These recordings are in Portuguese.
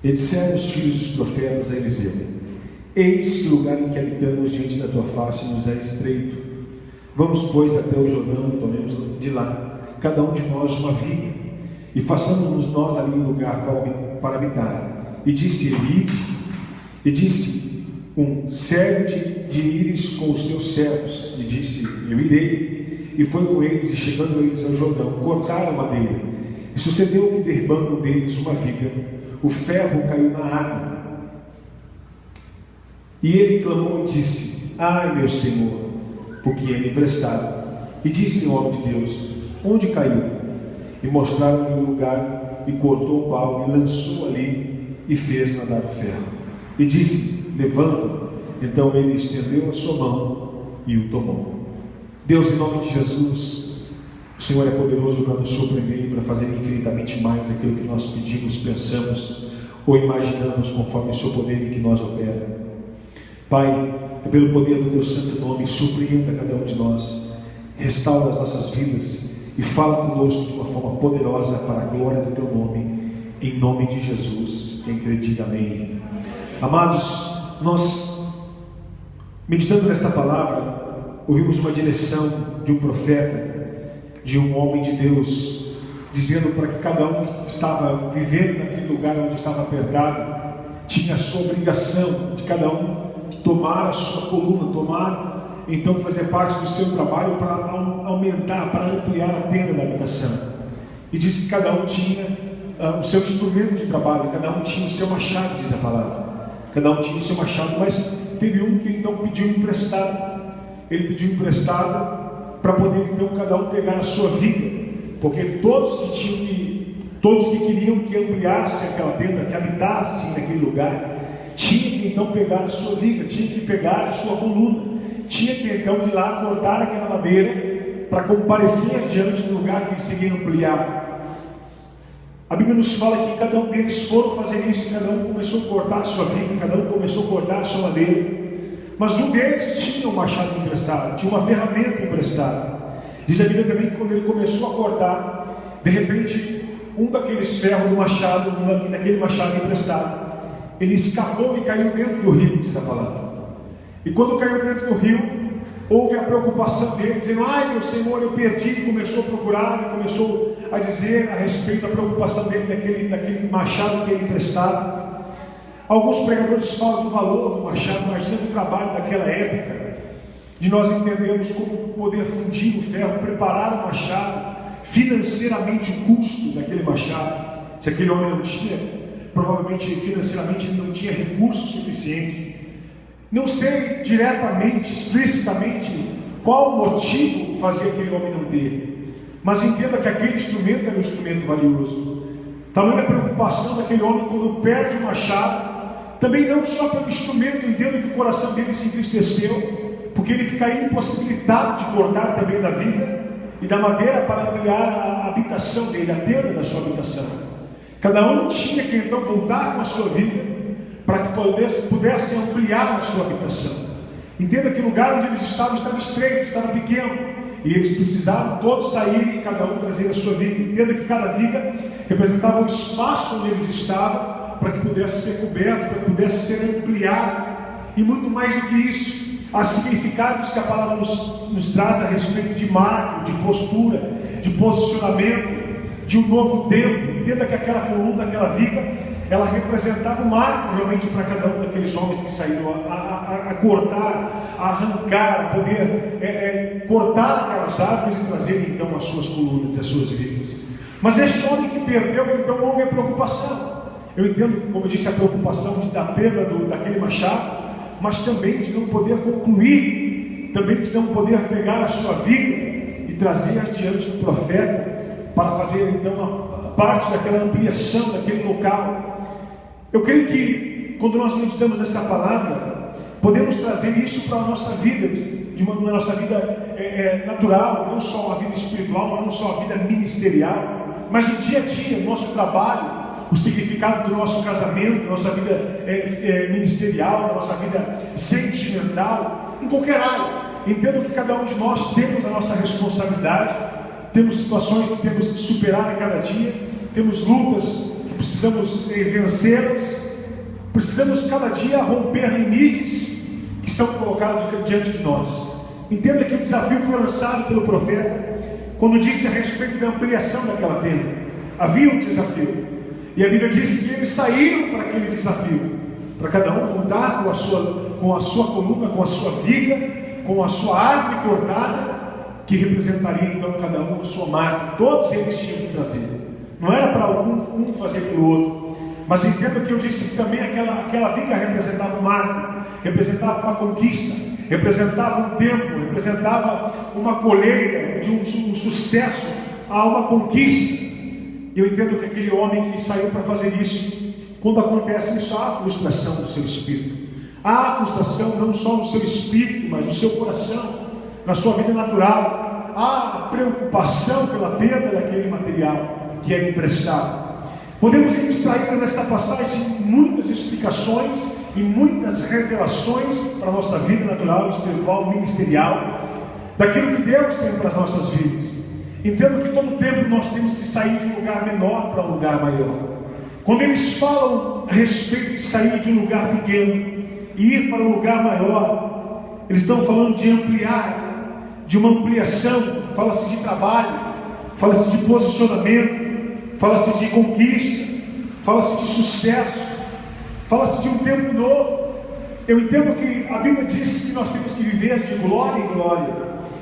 E disseram os filhos dos profetas a Eliseu: eis que o lugar em que habitamos diante da tua face nos é estreito. Vamos, pois, até o Jordão e tomemos de lá, cada um de nós, uma viga, e façamos-nos nós ali um lugar para habitar. E disse ele: ide. E disse um: serve-te de ires com os teus servos. E disse: eu irei. E foi com eles, e chegando eles ao Jordão, cortaram a madeira. E sucedeu que, derribando deles uma viga, o ferro caiu na água. E ele clamou e disse: ai, meu Senhor, porque ele emprestado. E disse o homem de Deus: onde caiu? E mostraram-lhe o lugar, e cortou o pau, e lançou ali, e fez nadar o ferro. E disse: levanta. Então ele estendeu a sua mão e o tomou. Deus, em nome de Jesus, o Senhor é poderoso para nos surpreender e para fazer infinitamente mais daquilo que nós pedimos, pensamos ou imaginamos, conforme o seu poder em que nós opera. Pai, é pelo poder do teu santo nome, surpreenda cada um de nós, restaura as nossas vidas e fala conosco de uma forma poderosa para a glória do teu nome, em nome de Jesus. Quem crê, diga amém. Amados, nós, meditando nesta palavra, ouvimos uma direção de um profeta, de um homem de Deus, dizendo para que cada um que estava vivendo naquele lugar onde estava apertado, tinha a sua obrigação de cada um tomar a sua coluna, então fazer parte do seu trabalho para aumentar, para ampliar a tenda da habitação. E disse que cada um tinha o seu instrumento de trabalho, cada um tinha o seu machado, diz a palavra. Cada um tinha o seu machado, mas teve um que então pediu emprestado. Ele pediu emprestado para poder então cada um pegar a sua viga, porque todos que queriam que ampliasse aquela tenda, que habitasse naquele lugar, tinha que então pegar a sua viga, tinha que pegar a sua coluna, tinha que então ir lá cortar aquela madeira para comparecer diante do lugar que eles queriam ampliar. A Bíblia nos fala que cada um deles foram fazer isso, cada um começou a cortar a sua viga, cada um começou a cortar a sua madeira. Mas um deles tinha um machado emprestado, tinha uma ferramenta emprestada. Diz a Bíblia também que quando ele começou a cortar, de repente, um daqueles ferros do machado, naquele machado emprestado, ele escapou e caiu dentro do rio, diz a palavra. E quando caiu dentro do rio, houve a preocupação dele, dizendo: ai, meu Senhor, eu perdi. E começou a procurar, e começou a dizer a respeito da preocupação dele daquele machado que ele emprestado. Alguns pregadores falam do valor do machado, imagina o trabalho daquela época, de nós entendermos como poder fundir o ferro, preparar o machado, financeiramente o custo daquele machado. Se aquele homem não tinha, provavelmente financeiramente ele não tinha recurso suficiente. Não sei diretamente, explicitamente, qual o motivo fazia aquele homem não ter, mas entenda que aquele instrumento era um instrumento valioso. Tamanha preocupação daquele homem quando perde o machado, também não só pelo instrumento, entendo que o coração dele se entristeceu, porque ele ficaria impossibilitado de cortar também da viga e da madeira para ampliar a habitação dele, a tenda da sua habitação. Cada um tinha que então voltar com a sua viga para que pudesse ampliar a sua habitação. Entenda que o lugar onde eles estavam estava estreito, estava pequeno, e eles precisavam todos saírem e cada um trazer a sua viga. Entenda que cada viga representava o espaço onde eles estavam, para que pudesse ser coberto, para que pudesse ser ampliado. E muito mais do que isso, há significados que a palavra nos traz a respeito de marco, de postura, de posicionamento, de um novo tempo. Entenda que aquela coluna, aquela viga, ela representava um marco realmente para cada um daqueles homens que saíram a cortar, a arrancar, a poder cortar aquelas árvores e trazer então as suas colunas, as suas vigas. Mas este homem que perdeu, então houve a preocupação. Eu entendo, como eu disse, a preocupação da perda daquele machado, mas também de não poder concluir, também de não poder pegar a sua viga e trazer diante do profeta para fazer então a parte daquela ampliação daquele local. Eu creio que quando nós meditamos essa palavra, podemos trazer isso para a nossa vida, na nossa vida natural, não só a vida espiritual, não só a vida ministerial, mas o dia a dia, o nosso trabalho, o significado do nosso casamento, da nossa vida ministerial, da nossa vida sentimental, em qualquer área. Entendo que cada um de nós temos a nossa responsabilidade, temos situações que temos que superar a cada dia, temos lutas que precisamos vencê-las, precisamos cada dia romper limites que são colocados diante de nós. Entenda que o desafio foi lançado pelo profeta quando disse a respeito da ampliação daquela tenda. Havia um desafio, e a Bíblia disse que eles saíram para aquele desafio, para cada um voltar com a sua coluna, com a sua viga, com a sua árvore cortada, que representaria então cada um a sua marca. Todos eles tinham que trazer, não era para um fazer pelo outro. Mas entenda que eu disse que também aquela viga representava um marco, representava uma conquista, representava um tempo, representava uma colheita de um sucesso, a uma conquista. Eu entendo que aquele homem que saiu para fazer isso, quando acontece isso, há frustração no seu espírito. Há frustração não só no seu espírito, mas no seu coração, na sua vida natural. Há preocupação pela perda daquele material que era emprestado. Podemos extrair nesta passagem muitas explicações e muitas revelações para a nossa vida natural, espiritual, ministerial, daquilo que Deus tem para as nossas vidas. Entendo que todo tempo nós temos que sair de um lugar menor para um lugar maior. Quando eles falam a respeito de sair de um lugar pequeno e ir para um lugar maior, eles estão falando de ampliar, de uma ampliação. Fala-se de trabalho, fala-se de posicionamento, fala-se de conquista, fala-se de sucesso, fala-se de um tempo novo. Eu entendo que a Bíblia diz que nós temos que viver de glória em glória,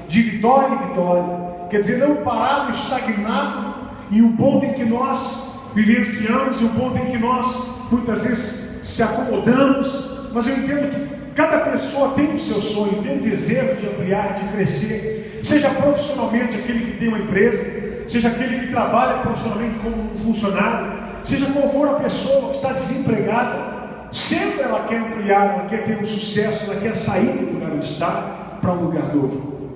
de vitória em vitória. Quer dizer, não parado, estagnado em um ponto em que nós vivenciamos, em um ponto em que nós muitas vezes se acomodamos. Mas eu entendo que cada pessoa tem o seu sonho, tem o desejo de ampliar, de crescer, seja profissionalmente aquele que tem uma empresa, seja aquele que trabalha profissionalmente como um funcionário, seja qual for a pessoa que está desempregada, sempre ela quer ampliar, ela quer ter um sucesso, ela quer sair do lugar onde está para um lugar novo.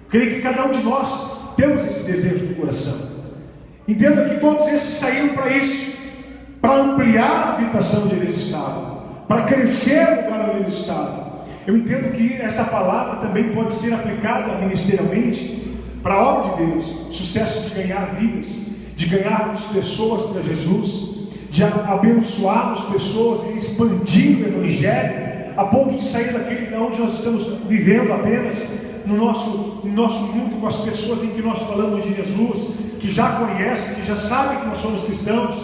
Creio que cada um de nós temos esse desejo no coração. Entenda que todos esses saíram para isso, para ampliar a habitação onde eles estavam, para crescer no lugar onde eles estavam. Eu entendo que esta palavra também pode ser aplicada ministerialmente para a obra de Deus, sucesso de ganhar vidas, de ganharmos pessoas para Jesus, de abençoarmos pessoas e expandir o Evangelho, a ponto de sair daquele onde nós estamos vivendo apenas no nosso mundo, com as pessoas em que nós falamos de Jesus, que já conhecem, que já sabem que nós somos cristãos,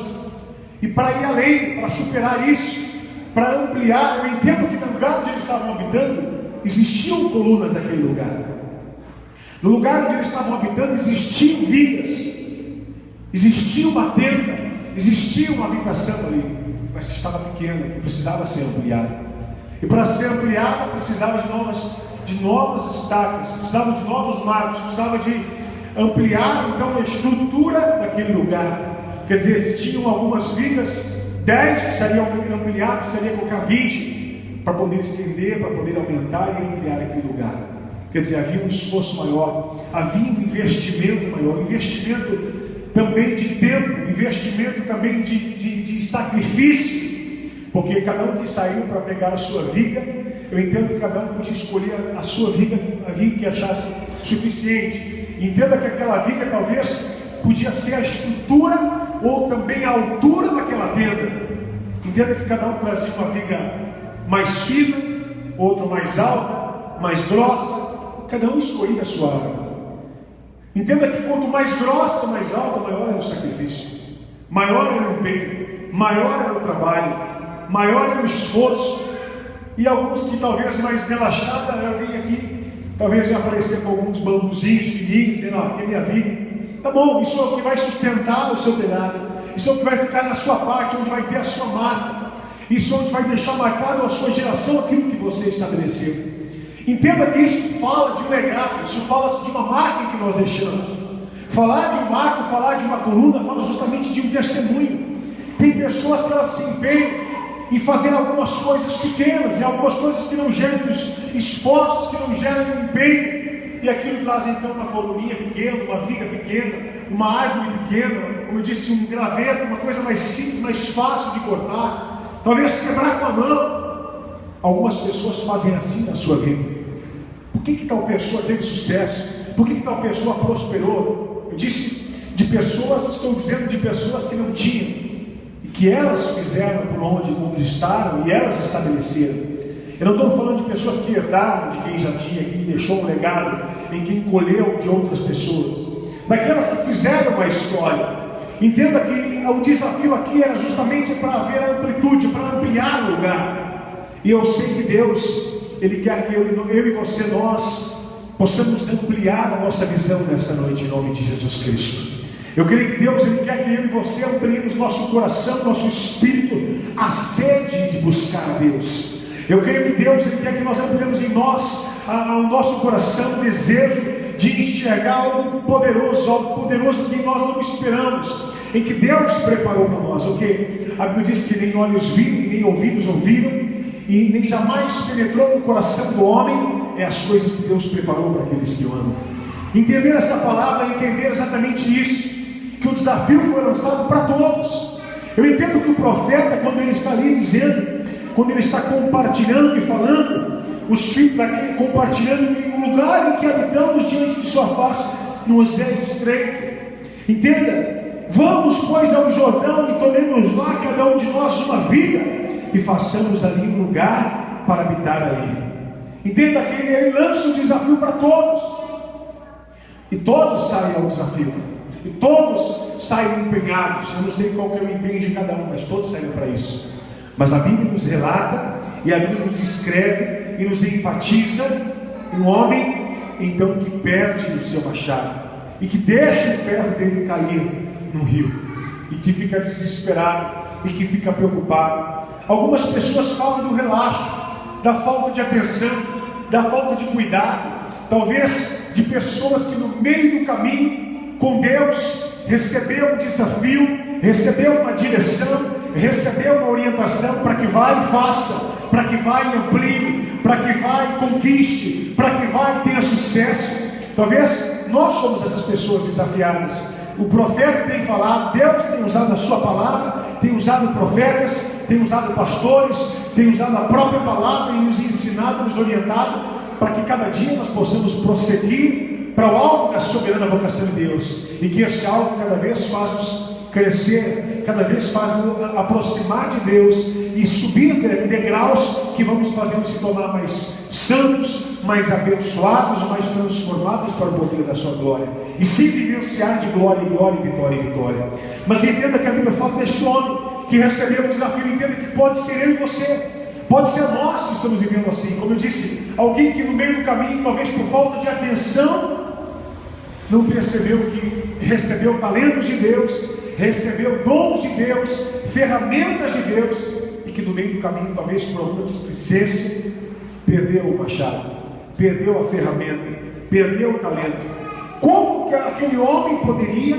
e para ir além, para superar isso, para ampliar. Eu entendo que no lugar onde eles estavam habitando, existiam colunas naquele lugar. No lugar onde eles estavam habitando, existiam vigas, existia uma tenda, existia uma habitação ali, mas que estava pequena, que precisava ser ampliada. E para ser ampliada, precisava de novas estacas, precisava de novos marcos, precisava de ampliar então a estrutura daquele lugar. Quer dizer, se tinham algumas vigas, 10 precisariam ampliar, precisaria colocar 20 para poder estender, para poder aumentar e ampliar aquele lugar. Quer dizer, havia um esforço maior, havia um investimento maior, investimento também de tempo, investimento também de sacrifício, porque cada um que saiu para pegar a sua viga, eu entendo que cada um podia escolher a sua viga, a viga que achasse suficiente. Entenda que aquela viga talvez podia ser a estrutura ou também a altura daquela tenda. Entenda que cada um trazia uma viga mais fina, outra mais alta, mais grossa. Cada um escolhia a sua árvore. Entenda que quanto mais grossa, mais alta, maior era o sacrifício, maior era o empenho, maior era o trabalho, maior era o esforço. E alguns que talvez mais relaxados, eu vim aqui, talvez ia aparecer com alguns bambuzinhos fininhos, dizendo, aqui é minha vida. Tá bom, isso é o que vai sustentar o seu telhado, isso é o que vai ficar na sua parte, onde vai ter a sua marca, isso é onde vai deixar marcado a sua geração aquilo que você estabeleceu. Entenda que isso fala de um legado, isso fala-se de uma marca que nós deixamos. Falar de um marco, falar de uma coluna, fala justamente de um testemunho. Tem pessoas que elas se empenham em fazer algumas coisas pequenas, e algumas coisas que não geram esforços, que não geram empenho, e aquilo traz então uma coluninha pequena, uma viga pequena, uma árvore pequena, como eu disse, um graveto, uma coisa mais simples, mais fácil de cortar, talvez quebrar com a mão. Algumas pessoas fazem assim na sua vida. Por que tal pessoa teve sucesso? Por que tal pessoa prosperou? Eu disse de pessoas, estou dizendo de pessoas que não tinham e que elas fizeram por onde conquistaram e elas estabeleceram. Eu não estou falando de pessoas que herdaram de quem já tinha, quem deixou um legado, em quem colheu de outras pessoas, daquelas que fizeram uma história. Entenda que o desafio aqui era justamente para haver amplitude, para ampliar o lugar. E eu sei que Deus, Ele quer que eu e você, nós possamos ampliar a nossa visão nessa noite, em nome de Jesus Cristo. Eu creio que Deus, Ele quer que eu e você ampliemos nosso coração, nosso espírito, a sede de buscar a Deus. Eu creio que Deus, Ele quer que nós ampliemos em nós, ao nosso coração, o desejo de enxergar algo poderoso que nós não esperamos, em que Deus preparou para nós. Ok? A Bíblia diz que nem olhos viram, nem ouvidos ouviram, e nem jamais penetrou no coração do homem as coisas que Deus preparou para aqueles que o amam. Entender essa palavra, entender exatamente isso, que o desafio foi lançado para todos. Eu entendo que o profeta, quando ele está ali dizendo, quando ele está compartilhando e falando, os filhos daquele compartilhando em um lugar em que habitamos diante de sua face, no deserto estreito. Entenda, vamos pois ao Jordão e tomemos lá cada um de nós uma vida e façamos ali um lugar para habitar ali. Entenda que ele lança o desafio para todos, e todos saem ao desafio, e todos saem empenhados. Eu não sei qual que é o empenho de cada um, mas todos saem para isso. Mas a Bíblia nos relata, e a Bíblia nos descreve e nos enfatiza um homem então que perde o seu machado e que deixa o ferro dele cair no rio, e que fica desesperado e que fica preocupado. Algumas pessoas falam do relaxo, da falta de atenção, da falta de cuidado, talvez de pessoas que no meio do caminho com Deus recebeu um desafio, recebeu uma direção, recebeu uma orientação para que vai e faça, para que vai e amplie, para que vai e conquiste, para que vai e tenha sucesso. Talvez nós somos essas pessoas desafiadas. O profeta tem falado, Deus tem usado a sua palavra, tem usado profetas, tem usado pastores, tem usado a própria palavra e nos ensinado, nos orientado, para que cada dia nós possamos prosseguir para o alvo da soberana vocação de Deus, e que esse alvo cada vez faz-nos crescer, cada vez faz-nos aproximar de Deus e subir degraus que vamos fazendo se tornar mais santos, mais abençoados, mais transformados para o poder da sua glória, e se vivenciar de glória em glória, vitória em vitória. Mas entenda que a Bíblia fala deste homem que recebeu o desafio. Entenda que pode ser eu e você, pode ser nós que estamos vivendo assim. Como eu disse, alguém que no meio do caminho, talvez por falta de atenção, não percebeu que recebeu talentos de Deus, recebeu dons de Deus, ferramentas de Deus, e que no meio do caminho, talvez por alguma displicência, perdeu o machado, perdeu a ferramenta, perdeu o talento. Como que aquele homem poderia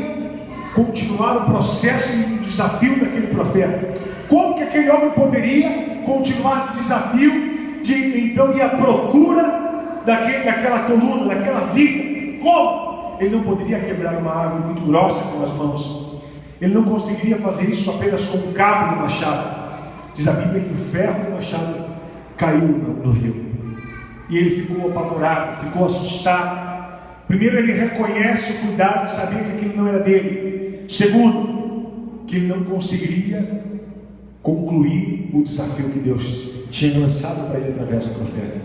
continuar o processo e o desafio daquele profeta? Como que aquele homem poderia continuar o desafio de então ir à procura daquela coluna, daquela vida? Como? Ele não poderia quebrar uma árvore muito grossa com as mãos. Ele não conseguiria fazer isso apenas com o cabo do machado. Diz a Bíblia que o ferro do machado caiu no rio, e ele ficou apavorado, ficou assustado. Primeiro, ele reconhece o cuidado de saber que aquilo não era dele. Segundo, que ele não conseguiria concluir o desafio que Deus tinha lançado para ele através do profeta.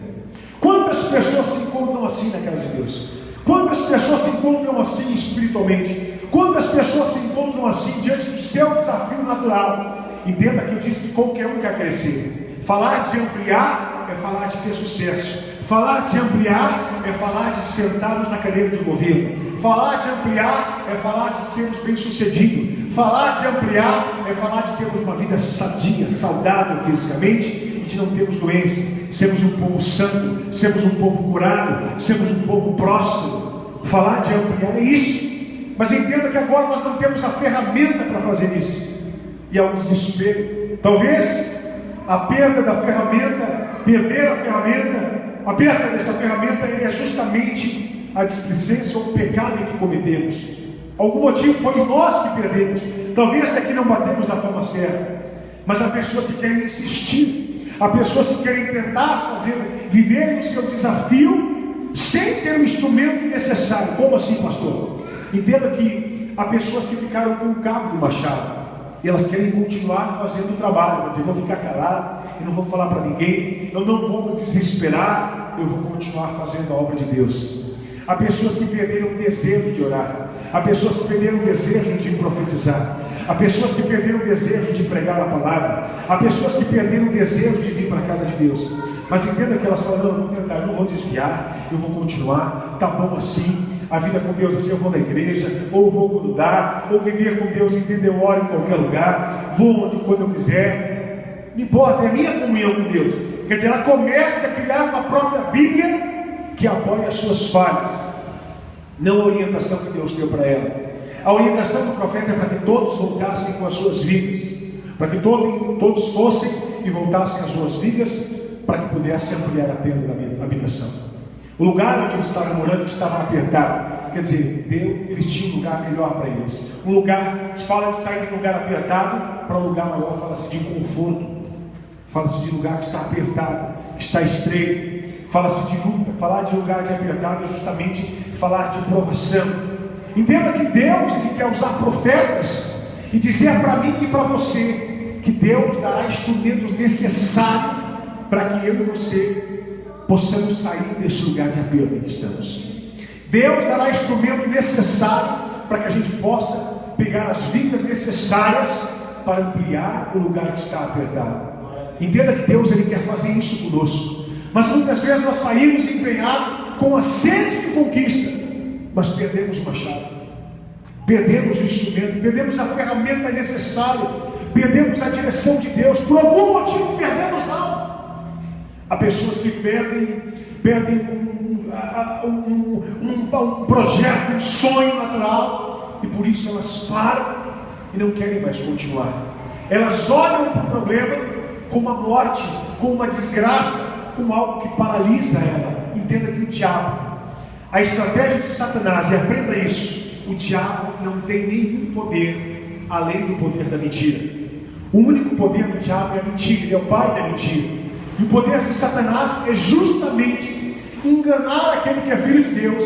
Quantas pessoas se encontram assim na casa de Deus? Quantas pessoas se encontram assim espiritualmente? Quantas pessoas se encontram assim diante do seu desafio natural? Entenda que eu disse que qualquer um quer crescer. Falar de ampliar é falar de ter sucesso. Falar de ampliar é falar de sentarmos na cadeira de governo. Falar de ampliar é falar de sermos bem-sucedidos. Falar de ampliar é falar de termos uma vida sadia, saudável fisicamente, e de não termos doença. Sermos um povo santo, sermos um povo curado, sermos um povo próspero. Falar de ampliar é isso. Mas entenda que agora nós não temos a ferramenta para fazer isso. E há um desespero. Talvez a perda da ferramenta, perder a ferramenta, a perda dessa ferramenta é justamente a displicência ou o pecado em que cometemos. Algum motivo foi nós que perdemos. Talvez é que não batemos da forma certa. Mas há pessoas que querem insistir, há pessoas que querem tentar viver o seu desafio sem ter o instrumento necessário. Como assim, pastor? Entenda que há pessoas que ficaram com o cabo do machado. E elas querem continuar fazendo o trabalho, mas eu vou ficar calado, eu não vou falar para ninguém, eu não vou me desesperar, eu vou continuar fazendo a obra de Deus. Há pessoas que perderam o desejo de orar, há pessoas que perderam o desejo de profetizar, há pessoas que perderam o desejo de pregar a palavra, há pessoas que perderam o desejo de vir para a casa de Deus. Mas entenda que elas falam: não, eu vou tentar, eu não vou desviar, eu vou continuar, tá bom assim, a vida com Deus assim, eu vou na igreja, ou vou quando dá, ou viver com Deus, entendeu? Eu oro em qualquer lugar, vou onde quando eu quiser, não importa, é a minha comunhão com Deus. Quer dizer, ela começa a criar uma própria Bíblia que apoia as suas falhas, não a orientação que Deus deu para ela. A orientação do profeta é para que todos voltassem com as suas vidas, para que todos fossem e voltassem às suas vidas, para que pudesse ampliar a tenda da habitação. O lugar onde eles estavam morando estava apertado. Quer dizer, eles tinham um lugar melhor para eles. Um lugar que fala de sair de um lugar apertado para um lugar maior, fala-se de conforto. Fala-se de lugar que está apertado, que está estreito. Fala-se de luta. Falar de lugar de apertado é justamente falar de provação. Entenda que Deus ele quer usar profetas e dizer para mim e para você que Deus dará instrumentos necessários para que eu e você possamos sair desse lugar de aperto em que estamos. Deus dará instrumento necessário para que a gente possa pegar as vidas necessárias para ampliar o lugar que está apertado. Entenda que Deus ele quer fazer isso conosco, mas muitas vezes nós saímos empenhados com a sede de conquista, mas perdemos o machado, perdemos o instrumento, perdemos a ferramenta necessária, perdemos a direção de Deus, por algum motivo perdemos algo. Há pessoas que perdem um projeto, um sonho natural, e por isso elas param e não querem mais continuar. Elas olham para o problema como uma morte, como uma desgraça, como algo que paralisa ela. Entenda que o diabo, a estratégia de Satanás, e aprenda isso, o diabo não tem nenhum poder além do poder da mentira. O único poder do diabo é a mentira, ele é o pai da mentira. E o poder de Satanás é justamente enganar aquele que é filho de Deus,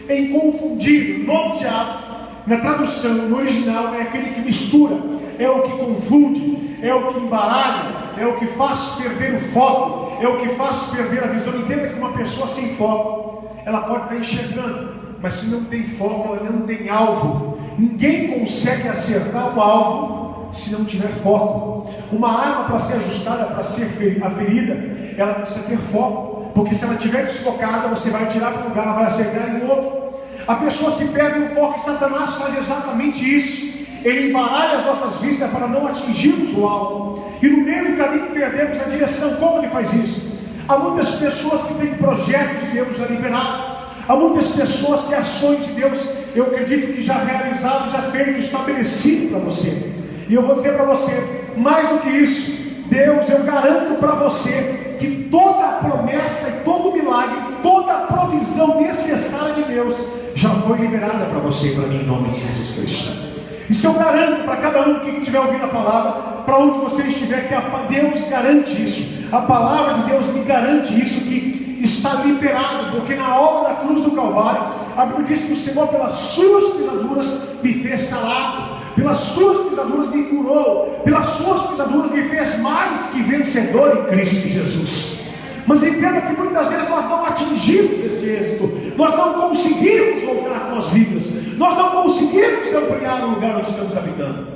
em confundir. O nome diabo, na tradução, no original, é aquele que mistura, é o que confunde, é o que embaralha, é o que faz perder o foco, é o que faz perder a visão. Entenda que uma pessoa sem foco, ela pode estar enxergando, mas se não tem foco, ela não tem alvo. Ninguém consegue acertar o alvo se não tiver foco. Uma arma, para ser ajustada, para ser ferida, ela precisa ter foco, porque se ela estiver desfocada, você vai tirar para um lugar, vai acertar em outro. Há pessoas que perdem o foco, e Satanás faz exatamente isso. Ele embaralha as nossas vistas para não atingirmos o alvo, e no meio do caminho perdemos a direção. Como ele faz isso? Há muitas pessoas que têm projetos de Deus já liberados, há muitas pessoas que ações de Deus, eu acredito que já realizado, já feito, estabelecido para você. E eu vou dizer para você, mais do que isso, Deus, eu garanto para você que toda a promessa e todo o milagre, toda a provisão necessária de Deus já foi liberada para você e para mim, em nome de Jesus Cristo. Isso eu garanto para cada um que estiver ouvindo a palavra, para onde você estiver, que Deus garante isso. A palavra de Deus me garante isso, que está liberado, porque na obra da cruz do Calvário, a Bíblia diz que o Senhor, pelas suas pisaduras, me fez sarado. Pelas suas pisaduras me curou, pelas suas pisaduras me fez mais que vencedor em Cristo Jesus. Mas entenda que muitas vezes nós não atingimos esse êxito, nós não conseguimos voltar com as vidas, nós não conseguimos ampliar o lugar onde estamos habitando.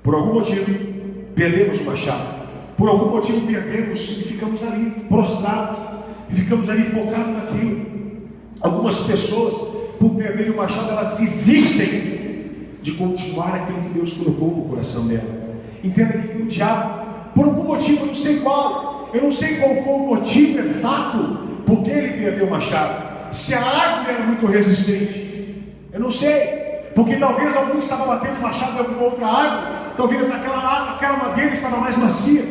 Por algum motivo perdemos o machado, por algum motivo perdemos e ficamos ali prostrados, e ficamos ali focados naquilo. Algumas pessoas, por perderem o machado, elas desistem de continuar aquilo que Deus colocou no coração dela. Entenda que o diabo, por algum motivo, eu não sei qual, eu não sei qual foi o motivo exato porque ele perdeu o machado. Se a árvore era muito resistente, eu não sei, porque talvez alguém estava batendo o machado em alguma outra árvore, talvez aquela madeira estava mais macia,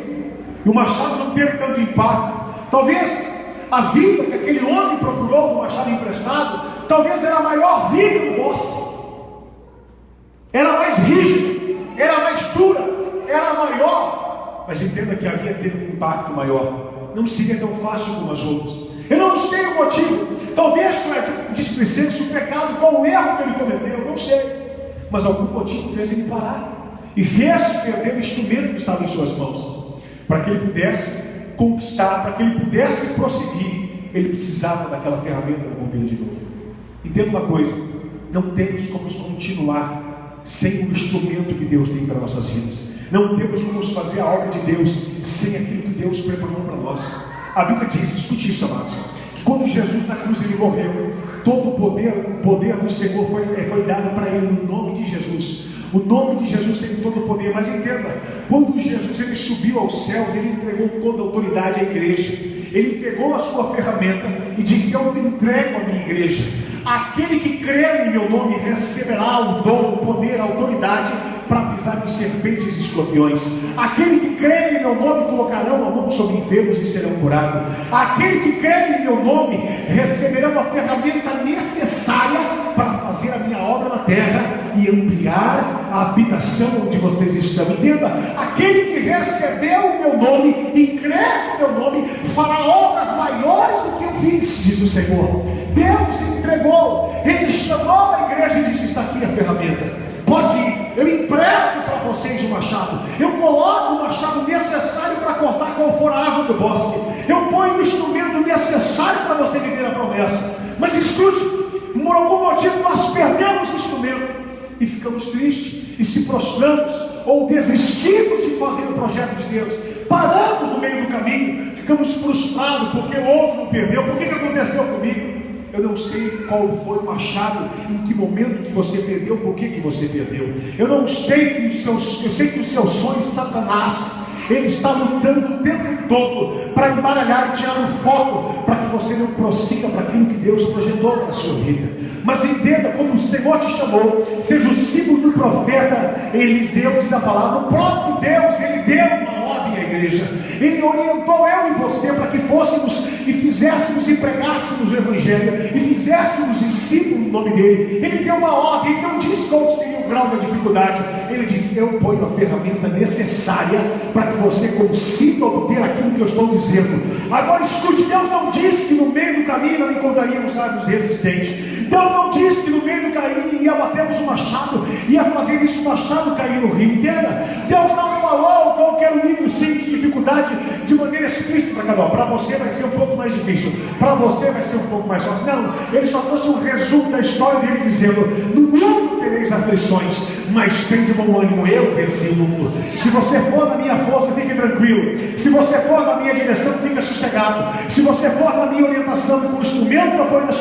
e o machado não teve tanto impacto. Talvez a vida que aquele homem procurou do machado emprestado, talvez era a maior vida do bosque, era mais rígida, era mais dura, era maior, mas entenda que havia tido um impacto maior, não seria tão fácil como as outras. Eu não sei o motivo, talvez foi a displicência, o pecado, qual o erro que ele cometeu, eu não sei, mas algum motivo fez ele parar. e fez perder o instrumento que estava em suas mãos. Para que ele pudesse conquistar, para que ele pudesse prosseguir, ele precisava daquela ferramenta na mão dele de novo. Entenda uma coisa: não temos como continuar sem o instrumento que Deus tem para nossas vidas. Não temos como fazer a obra de Deus sem aquilo que Deus preparou para nós. A Bíblia diz, escute isso, amados, que quando Jesus na cruz ele morreu, todo o poder do Senhor foi dado para ele no nome de Jesus. O nome de Jesus tem todo o poder. Mas entenda, quando Jesus ele subiu aos céus, ele entregou toda a autoridade à igreja. Ele pegou a sua ferramenta e disse: eu me entrego à minha igreja. Aquele que crer em meu nome receberá o dom, o poder, a autoridade para pisar em serpentes e escorpiões. Aquele que crer em meu nome colocarão a mão sobre enfermos e serão curados. Aquele que crer em meu nome receberá uma ferramenta necessária para fazer a minha obra na terra e ampliar a habitação onde vocês estão. Entenda, aquele que recebeu o meu nome e crer no meu nome fará obras maiores do que eu fiz, diz o Senhor. Deus entregou, ele chamou a igreja e disse: está aqui a ferramenta, pode ir, eu empresto para vocês o machado, eu coloco o machado necessário para cortar qual for a árvore do bosque, eu ponho o instrumento necessário para você viver a promessa. Mas escute, por algum motivo nós perdemos o instrumento e ficamos tristes e se prostramos ou desistimos de fazer o projeto de Deus, paramos no meio do caminho, ficamos frustrados porque o outro não perdeu. Por que aconteceu comigo? Eu não sei qual foi o machado, em que momento que você perdeu, por que você perdeu. Eu não sei que eu sei que os seus sonhos, Satanás, ele está lutando o tempo todo para embaralhar e tirar o foco, para que você não prossiga para aquilo que Deus projetou para a sua vida. Mas entenda, quando o Senhor te chamou, seja o símbolo do profeta Eliseu, diz a palavra, o próprio Deus, ele deu uma ordem à igreja, ele orientou eu e você para que fôssemos e fizéssemos e pregássemos o Evangelho e fizéssemos discípulos no nome dele. Ele deu uma ordem, ele não disse qual seria o grau da dificuldade, ele disse: eu ponho a ferramenta necessária para que você consiga obter aquilo que eu estou dizendo. Agora escute, Deus não disse que no meio do caminho não encontraríamos árvores resistentes. Deus não disse que no meio do caminho ia batermos o machado, ia fazer isso, o machado cair no rio. Entenda, Deus não falou qual que era o nível sim de dificuldade de maneira explícita para cada um. Para você vai ser um pouco mais difícil, para você vai ser um pouco mais fácil. Não, ele só trouxe um resumo da história dele, dizendo: no mundo tereis aflições, mas tem de bom ânimo, eu venci o mundo. Se você for na minha força, fique tranquilo. Se você for na minha direção, fica sossegado. Se você for na minha orientação com o instrumento, apoio na sua